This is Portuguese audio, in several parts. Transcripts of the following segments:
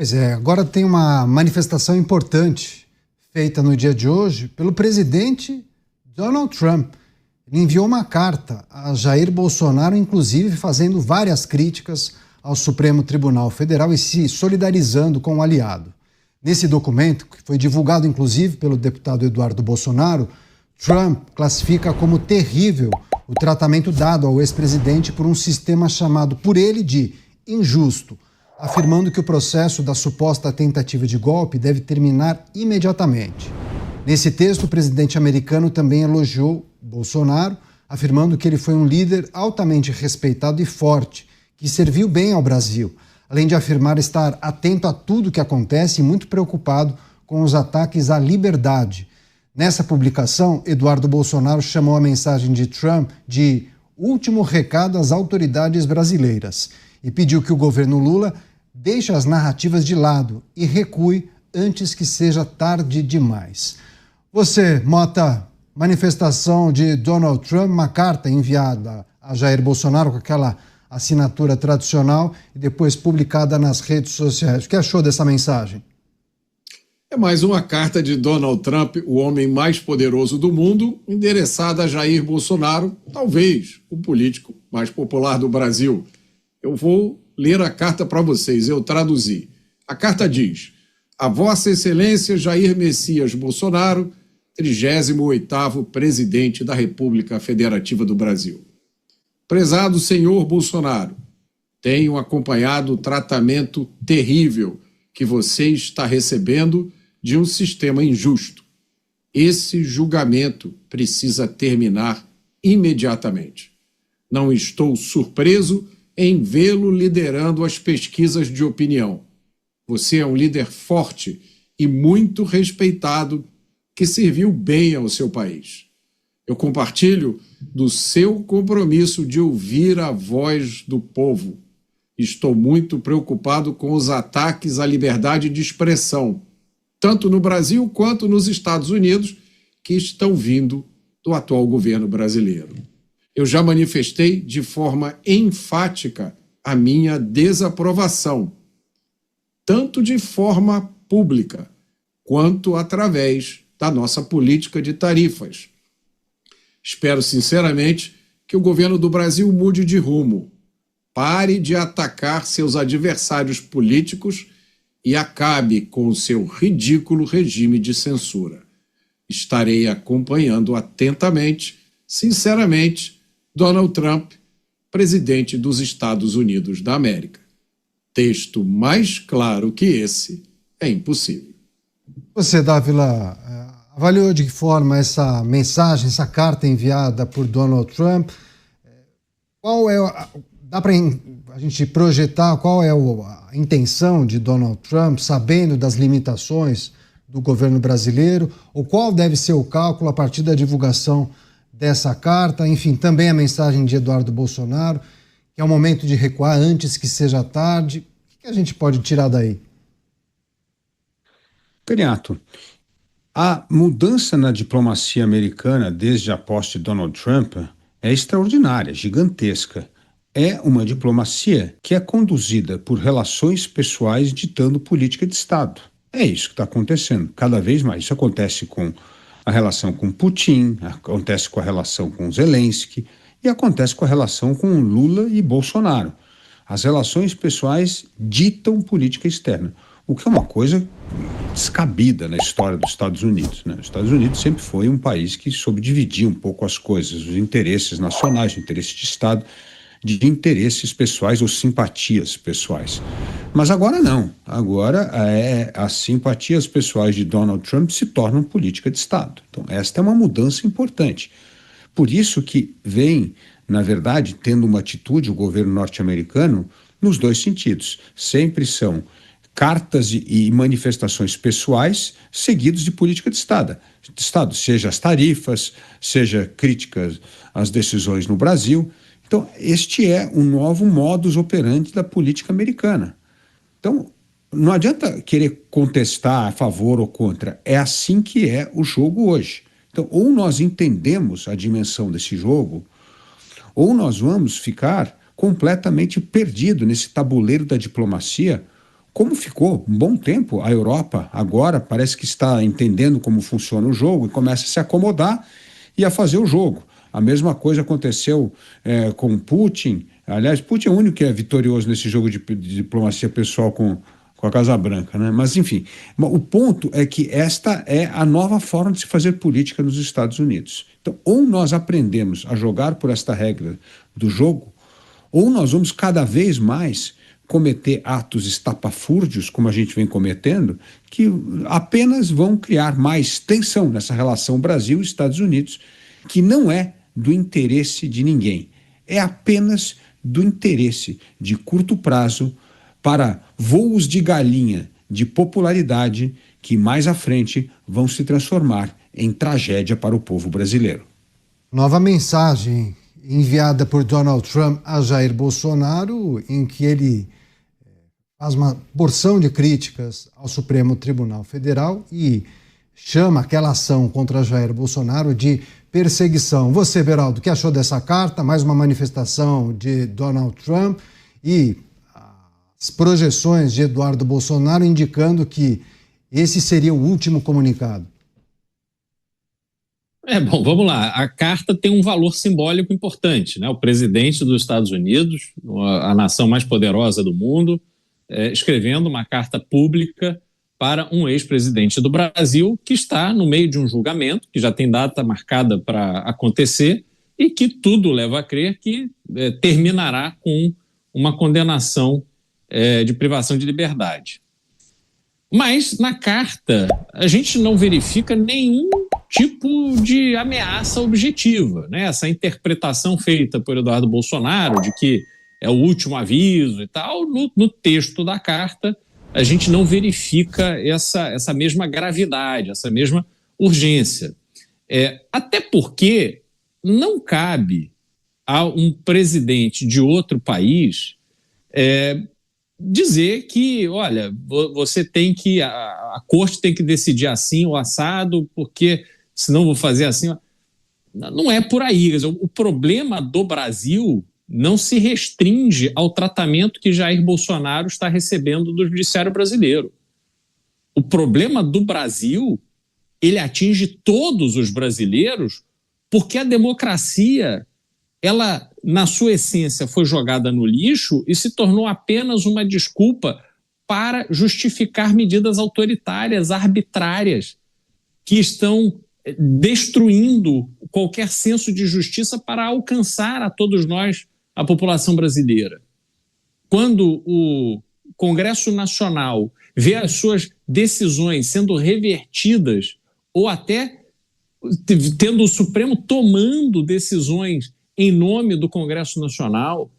Pois é, agora tem uma manifestação importante feita no dia de hoje pelo presidente Donald Trump. Ele enviou uma carta a Jair Bolsonaro, inclusive fazendo várias críticas ao Supremo Tribunal Federal e se solidarizando com o aliado. Nesse documento, que foi divulgado inclusive pelo deputado Eduardo Bolsonaro, Trump classifica como terrível o tratamento dado ao ex-presidente por um sistema chamado por ele de injusto, afirmando que o processo da suposta tentativa de golpe deve terminar imediatamente. Nesse texto, o presidente americano também elogiou Bolsonaro, afirmando que ele foi um líder altamente respeitado e forte, que serviu bem ao Brasil, além de afirmar estar atento a tudo o que acontece e muito preocupado com os ataques à liberdade. Nessa publicação, Eduardo Bolsonaro chamou a mensagem de Trump de último recado às autoridades brasileiras e pediu que o governo Lula deixe as narrativas de lado e recue antes que seja tarde demais. Você, Mota, manifestação de Donald Trump, uma carta enviada a Jair Bolsonaro com aquela assinatura tradicional e depois publicada nas redes sociais. O que achou dessa mensagem? É mais uma carta de Donald Trump, o homem mais poderoso do mundo, endereçada a Jair Bolsonaro, talvez o político mais popular do Brasil. Eu vou ler a carta para vocês, eu traduzi. A carta diz: a Vossa Excelência Jair Messias Bolsonaro, 38º Presidente da República Federativa do Brasil. Prezado senhor Bolsonaro, tenho acompanhado o tratamento terrível que você está recebendo de um sistema injusto. Esse julgamento precisa terminar imediatamente. Não estou surpreso em vê-lo liderando as pesquisas de opinião. Você é um líder forte e muito respeitado que serviu bem ao seu país. Eu compartilho do seu compromisso de ouvir a voz do povo. Estou muito preocupado com os ataques à liberdade de expressão, tanto no Brasil quanto nos Estados Unidos, que estão vindo do atual governo brasileiro. Eu já manifestei de forma enfática a minha desaprovação, tanto de forma pública, quanto através da nossa política de tarifas. Espero sinceramente que o governo do Brasil mude de rumo, pare de atacar seus adversários políticos e acabe com o seu ridículo regime de censura. Estarei acompanhando atentamente, sinceramente, Donald Trump, presidente dos Estados Unidos da América. Texto mais claro que esse é impossível. Você, Dávila, avaliou de que forma essa mensagem, essa carta enviada por Donald Trump? Dá para a gente projetar qual é a intenção de Donald Trump, sabendo das limitações do governo brasileiro, ou qual deve ser o cálculo a partir da divulgação dessa carta? Enfim, também a mensagem de Eduardo Bolsonaro, que é o momento de recuar antes que seja tarde. O que a gente pode tirar daí? Caniato, a mudança na diplomacia americana desde a posse de Donald Trump é extraordinária, gigantesca. É uma diplomacia que é conduzida por relações pessoais ditando política de Estado. É isso que está acontecendo, cada vez mais. Isso acontece com a relação com Putin, acontece com a relação com Zelensky e acontece com a relação com Lula e Bolsonaro. As relações pessoais ditam política externa, o que é uma coisa descabida na história dos Estados Unidos, né? Os Estados Unidos sempre foi um país que soube dividir um pouco as coisas, os interesses nacionais, o interesse de Estado, de interesses pessoais ou simpatias pessoais. Mas agora não. Agora as simpatias pessoais de Donald Trump se tornam política de Estado. Então esta é uma mudança importante. Por isso que vem, na verdade, tendo uma atitude o governo norte-americano nos dois sentidos. Sempre são cartas e manifestações pessoais seguidos de política de Estado, seja as tarifas, seja críticas às decisões no Brasil. Então, este é um novo modus operandi da política americana. Então, não adianta querer contestar a favor ou contra, é assim que é o jogo hoje. Então, ou nós entendemos a dimensão desse jogo, ou nós vamos ficar completamente perdidos nesse tabuleiro da diplomacia, como ficou um bom tempo a Europa, agora parece que está entendendo como funciona o jogo e começa a se acomodar e a fazer o jogo. A mesma coisa aconteceu com Putin. Aliás, Putin é o único que é vitorioso nesse jogo de diplomacia pessoal com a Casa Branca, né? Mas, enfim, o ponto é que esta é a nova forma de se fazer política nos Estados Unidos. Então, ou nós aprendemos a jogar por esta regra do jogo, ou nós vamos cada vez mais cometer atos estapafúrdios, como a gente vem cometendo, que apenas vão criar mais tensão nessa relação Brasil-Estados Unidos, que não é do interesse de ninguém. É apenas do interesse de curto prazo para voos de galinha de popularidade que mais à frente vão se transformar em tragédia para o povo brasileiro. Nova mensagem enviada por Donald Trump a Jair Bolsonaro, em que ele faz uma porção de críticas ao Supremo Tribunal Federal e chama aquela ação contra Jair Bolsonaro de perseguição. Você, Beraldo, o que achou dessa carta? Mais uma manifestação de Donald Trump e as projeções de Eduardo Bolsonaro indicando que esse seria o último comunicado. Bom, vamos lá. A carta tem um valor simbólico importante, né? O presidente dos Estados Unidos, a nação mais poderosa do mundo, escrevendo uma carta pública para um ex-presidente do Brasil que está no meio de um julgamento, que já tem data marcada para acontecer e que tudo leva a crer que terminará com uma condenação de privação de liberdade. Mas, na carta, a gente não verifica nenhum tipo de ameaça objetiva, né? Essa interpretação feita por Eduardo Bolsonaro de que é o último aviso e tal, no texto da carta, a gente não verifica essa mesma gravidade, essa mesma urgência. Até porque não cabe a um presidente de outro país dizer que, olha, você tem que, a corte tem que decidir assim ou assado, porque senão vou fazer assim. Não é por aí. O problema do Brasil não se restringe ao tratamento que Jair Bolsonaro está recebendo do judiciário brasileiro. O problema do Brasil, ele atinge todos os brasileiros porque a democracia, ela, na sua essência, foi jogada no lixo e se tornou apenas uma desculpa para justificar medidas autoritárias, arbitrárias, que estão destruindo qualquer senso de justiça para alcançar a todos nós, a população brasileira. Quando o Congresso Nacional vê as suas decisões sendo revertidas ou até tendo o Supremo tomando decisões em nome do Congresso Nacional,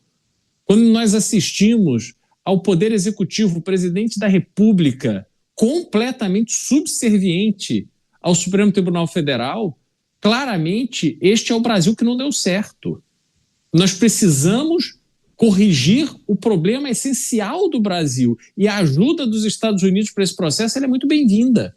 quando nós assistimos ao Poder Executivo, o presidente da República, completamente subserviente ao Supremo Tribunal Federal, claramente este é o Brasil que não deu certo. Nós precisamos corrigir o problema essencial do Brasil e a ajuda dos Estados Unidos para esse processo é muito bem-vinda.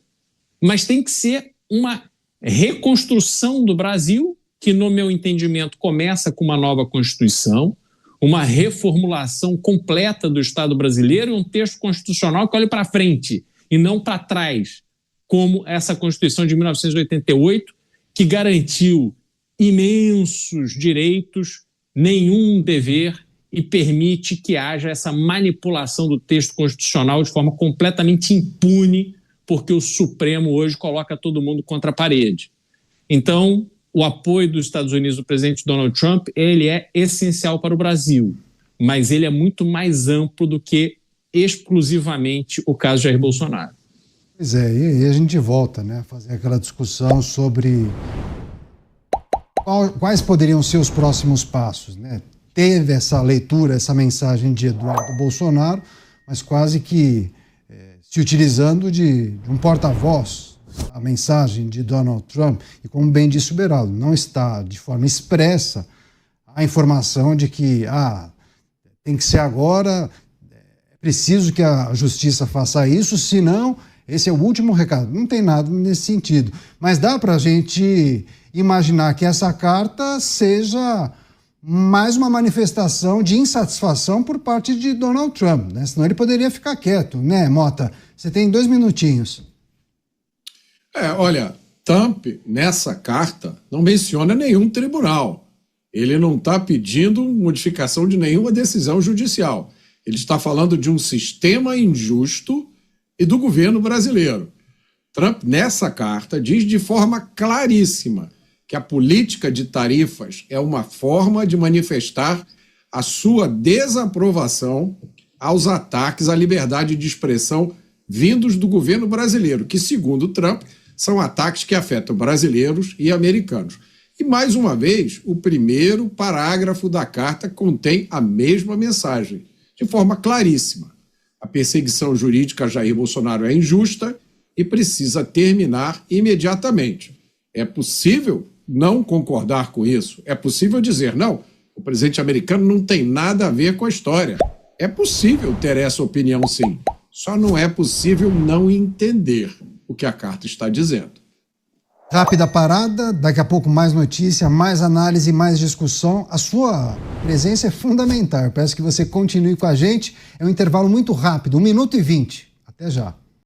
Mas tem que ser uma reconstrução do Brasil, que, no meu entendimento, começa com uma nova Constituição, uma reformulação completa do Estado brasileiro e um texto constitucional que olhe para frente e não para trás, como essa Constituição de 1988, que garantiu imensos direitos, nenhum dever e permite que haja essa manipulação do texto constitucional de forma completamente impune, porque o Supremo hoje coloca todo mundo contra a parede. Então, o apoio dos Estados Unidos do presidente Donald Trump, ele é essencial para o Brasil, mas ele é muito mais amplo do que exclusivamente o caso de Jair Bolsonaro. Pois é, e aí a gente volta, né, a fazer aquela discussão sobre quais poderiam ser os próximos passos, né? Teve essa leitura, essa mensagem de Eduardo Bolsonaro, mas quase que se utilizando de um porta-voz, a mensagem de Donald Trump, e como bem disse o Beraldo, não está de forma expressa a informação de que tem que ser agora, é preciso que a justiça faça isso, senão esse é o último recado. Não tem nada nesse sentido, mas dá para a gente imaginar que essa carta seja mais uma manifestação de insatisfação por parte de Donald Trump, né? Senão ele poderia ficar quieto, né, Mota? Você tem 2 minutinhos. Olha, Trump, nessa carta, não menciona nenhum tribunal. Ele não está pedindo modificação de nenhuma decisão judicial. Ele está falando de um sistema injusto e do governo brasileiro. Trump, nessa carta, diz de forma claríssima que a política de tarifas é uma forma de manifestar a sua desaprovação aos ataques à liberdade de expressão vindos do governo brasileiro, que, segundo Trump, são ataques que afetam brasileiros e americanos. E, mais uma vez, o primeiro parágrafo da carta contém a mesma mensagem, de forma claríssima. A perseguição jurídica a Jair Bolsonaro é injusta e precisa terminar imediatamente. É possível não concordar com isso? É possível dizer, não, o presidente americano não tem nada a ver com a história. É possível ter essa opinião, sim. Só não é possível não entender o que a carta está dizendo. Rápida parada, daqui a pouco mais notícia, mais análise, mais discussão. A sua presença é fundamental. Eu peço que você continue com a gente. É um intervalo muito rápido, 1 minuto e 20. Até já.